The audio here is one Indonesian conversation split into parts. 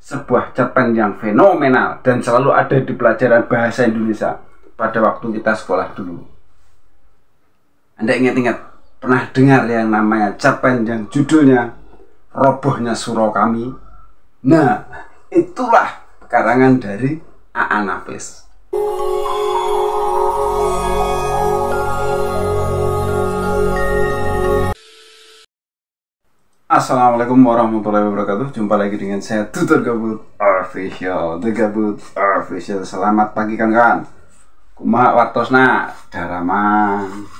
sebuah cerpen yang fenomenal dan selalu ada di pelajaran bahasa Indonesia pada waktu kita sekolah dulu. Anda ingat-ingat pernah dengar yang namanya cerpen yang judulnya Robohnya Surau Kami? Nah, itulah karangan dari A.A. Nafis. Assalamualaikum warahmatullahi wabarakatuh. Jumpa lagi dengan saya Tutor Gabut Official, The Gabut Official. Selamat pagi kawan-kawan. Kumaha wartosna daraman.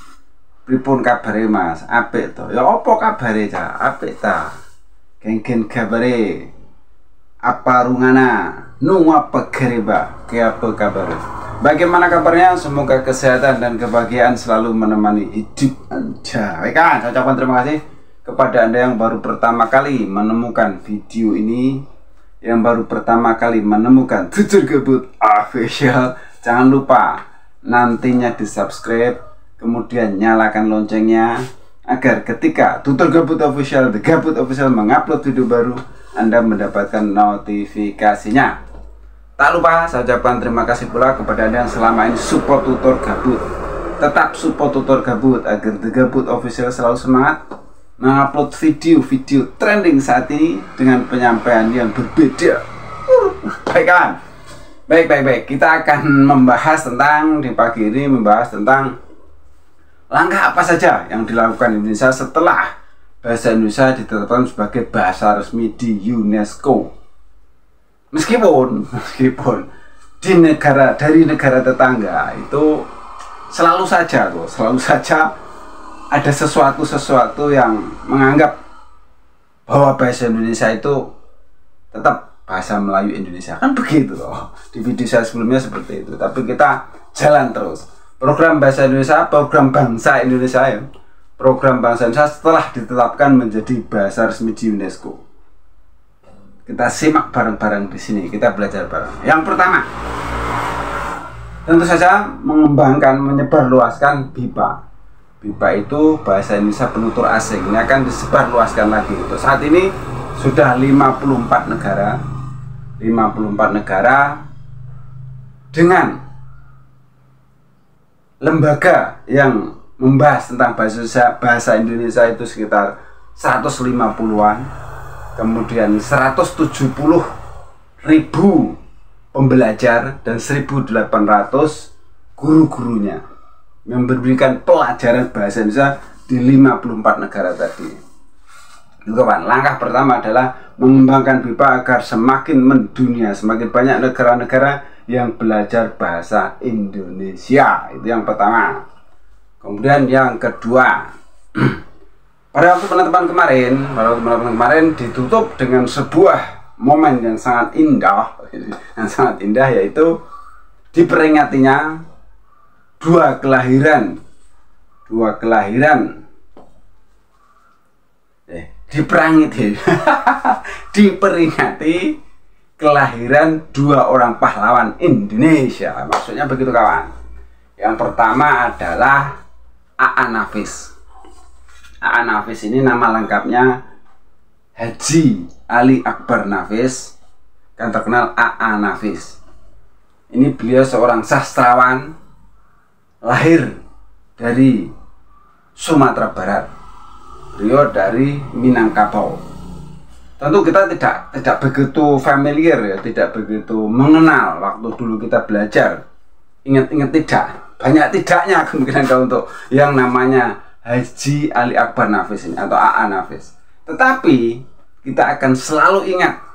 Pripun kabare Mas? Apik to. Ya apa kabare Cak? Apik ta. Geng-geng kabare. Apa rungana? Nu apa gereba? Ke apa kabar? Bagaimana kabarnya? Semoga kesehatan dan kebahagiaan selalu menemani hidup Anda. Baik kan? Saya ucapkan terima kasih kepada Anda yang baru pertama kali menemukan video ini, yang baru pertama kali menemukan Tutor Gabut Official. Jangan lupa nantinya di subscribe, kemudian nyalakan loncengnya agar ketika Tutor Gabut Official, The Gabut Official mengupload video baru, Anda mendapatkan notifikasinya. Tak lupa saya ucapkan terima kasih pula kepada Anda yang selama ini support Tutor Gabut. Tetap support Tutor Gabut agar The Gabut Official selalu semangat mengupload video-video trending saat ini dengan penyampaian yang berbeda. Baik kan? Baik. Kita akan membahas tentang, di pagi ini membahas tentang langkah apa saja yang dilakukan Indonesia setelah bahasa Indonesia ditetapkan sebagai bahasa resmi di UNESCO. Meskipun dari negara tetangga itu selalu saja ada sesuatu yang menganggap bahwa bahasa Indonesia itu tetap bahasa Melayu Indonesia, kan begitu loh. Di video saya sebelumnya seperti itu, tapi kita jalan terus. Program bahasa Indonesia, program bangsa Indonesia ya. Program bangsa Indonesia setelah ditetapkan menjadi bahasa resmi di UNESCO. Kita simak bareng-bareng di sini, kita belajar bareng. Yang pertama, tentu saja mengembangkan, menyebarluaskan BIPA. BIPA itu bahasa Indonesia penutur asing. Ini akan disebarluaskan lagi. Untuk saat ini sudah 54 negara dengan lembaga yang membahas tentang bahasa Indonesia itu sekitar 150-an. Kemudian 170.000 pembelajar dan 1.800 guru-gurunya memberikan pelajaran bahasa Indonesia di 54 negara tadi. Kawan, langkah pertama adalah mengembangkan BIPA agar semakin mendunia, semakin banyak negara-negara yang belajar bahasa Indonesia. Itu yang pertama. Kemudian yang kedua, pada waktu penetapan kemarin ditutup dengan sebuah momen yang sangat indah, yaitu diperingatinya diperingati kelahiran dua orang pahlawan Indonesia. Maksudnya begitu kawan. Yang pertama adalah A.A. Nafis. A.A. Nafis ini nama lengkapnya Haji Ali Akbar Nafis, kan terkenal A.A. Nafis. Ini beliau seorang sastrawan, lahir dari Sumatera Barat. Beliau dari Minangkabau. Tentu kita tidak begitu familiar ya, tidak begitu mengenal waktu dulu kita belajar. Ingat-ingat tidak, banyak tidaknya kemungkinan kalau untuk yang namanya Haji Ali Akbar Nafis ini atau A.A. Nafis. Tetapi kita akan selalu ingat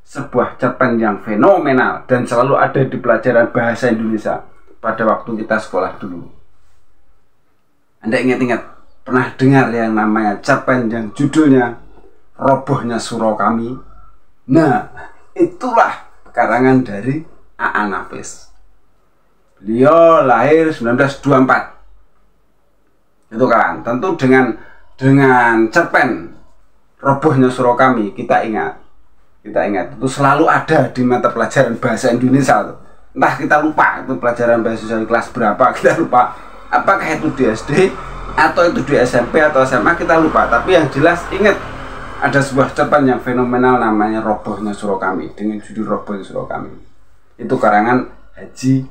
sebuah cerpen yang fenomenal dan selalu ada di pelajaran bahasa Indonesia pada waktu kita sekolah dulu. Anda ingat-ingat pernah dengar yang namanya cerpen yang judulnya Robohnya Surau Kami? Nah, itulah karangan dari A.A. Nafis. Beliau lahir 1924. Itu kan, tentu dengan cerpen Robohnya Surau Kami kita ingat itu selalu ada di mata pelajaran bahasa Indonesia tuh. Entah kita lupa itu pelajaran bahasa Indonesia kelas berapa, kita lupa. Apakah itu di SD atau itu di SMP atau SMA, kita lupa. Tapi yang jelas ingat ada sebuah cerpen yang fenomenal namanya Robohnya Surau Kami, dengan judul Robohnya Surau Kami. Itu karangan Haji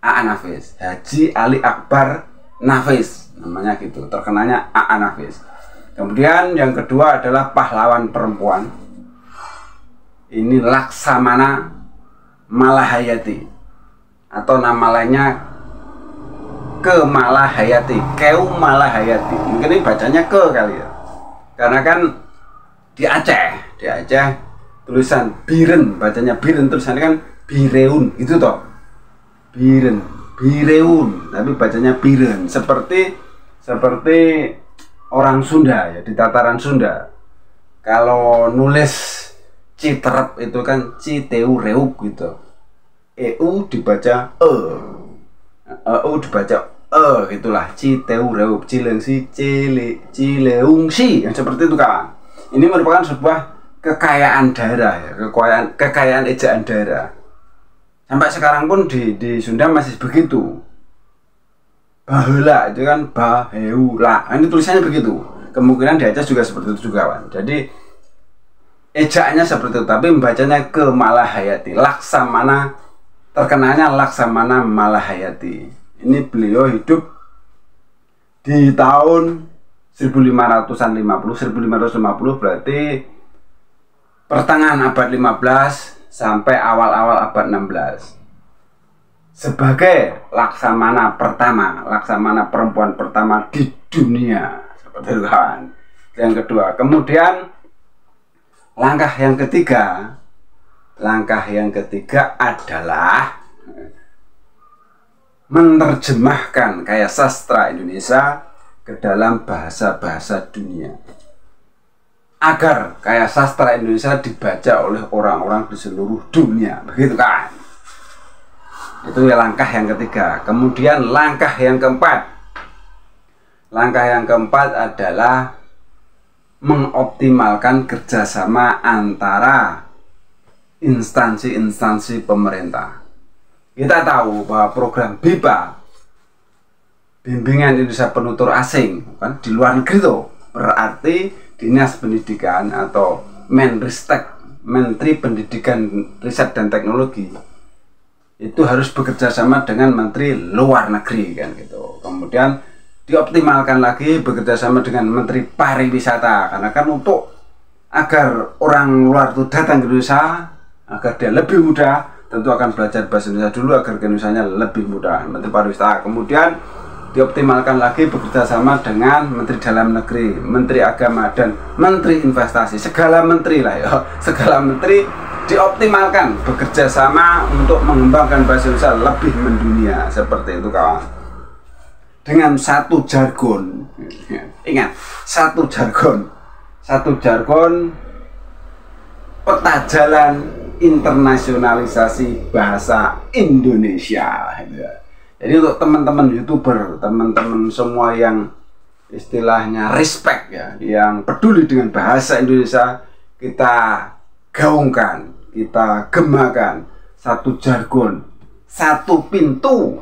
A.A. Nafis, Haji Ali Akbar Nafis, namanya gitu, terkenalnya A.A. Nafis. Kemudian yang kedua adalah pahlawan perempuan. Ini Laksamana Malahayati, atau nama lainnya Kemalahayati, Keu Malahayati. Mungkin ini bacanya ke kali ya, karena kan di Aceh tulisan Biren, bacanya Biren, tulisannya kan Bireun gitu toh, Bireun, tapi bacanya Biren, seperti orang Sunda ya, di tataran Sunda. Kalau nulis Citerep itu kan Citeureuk gitu, EU dibaca EU dibaca gitulah, Citeureuk, Cilengsi, Cileungsi, yang seperti itu kawan. Ini merupakan sebuah kekayaan daerah ya, kekayaan ejaan daerah. Sampai sekarang pun di Sunda masih begitu. Baheula itu kan baheula. Ini tulisannya begitu. Kemungkinan di Aceh juga seperti itu juga kawan. Jadi ejaannya seperti itu, tapi membacanya Kemalahayati. Laksamana, terkenalnya Laksamana Malahayati. Ini beliau hidup di tahun 1550 berarti pertengahan abad 15 sampai awal-awal abad 16. Sebagai laksamana pertama, laksamana perempuan pertama di dunia, seperti itu kan. Yang kedua, kemudian langkah yang ketiga adalah menerjemahkan karya sastra Indonesia ke dalam bahasa-bahasa dunia, agar karya sastra Indonesia dibaca oleh orang-orang di seluruh dunia, begitu kan? Itu ya langkah yang ketiga. Kemudian langkah yang keempat adalah mengoptimalkan kerjasama antara instansi-instansi pemerintah. Kita tahu bahwa program BIPA, Bimbingan Indonesia Penutur Asing, kan di luar negeri tuh, berarti Dinas Pendidikan atau Menristek, Menteri Pendidikan, Riset dan Teknologi, itu harus bekerja sama dengan Menteri Luar Negeri kan gitu. Kemudian dioptimalkan lagi bekerja sama dengan Menteri Pariwisata, karena kan untuk agar orang luar itu datang ke Indonesia, agar dia lebih mudah, tentu akan belajar bahasa Indonesia dulu agar ke Indonesia lebih mudah. Menteri Pariwisata. Kemudian dioptimalkan lagi bekerja sama dengan Menteri Dalam Negeri, Menteri Agama, dan Menteri Investasi. Segala menteri lah ya, segala menteri dioptimalkan bekerja sama untuk mengembangkan bahasa Indonesia lebih mendunia, seperti itu kawan. Dengan satu jargon, ingat, satu jargon peta jalan internasionalisasi bahasa Indonesia. Jadi untuk teman-teman YouTuber, teman-teman semua yang istilahnya respect ya, yang peduli dengan bahasa Indonesia, kita gaungkan, kita gemakan satu jargon, satu pintu,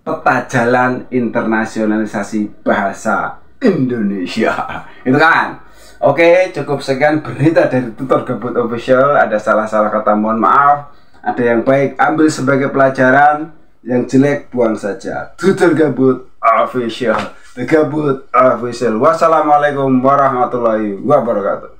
peta jalan internasionalisasi bahasa Indonesia. Itu kan? Oke, cukup sekian berita dari Tutor Gabut Official. Ada salah-salah kata, mohon maaf. Ada yang baik ambil sebagai pelajaran, yang jelek buang saja. Tutor Gabut Official, The Gabut Official. Wassalamualaikum warahmatullahi wabarakatuh.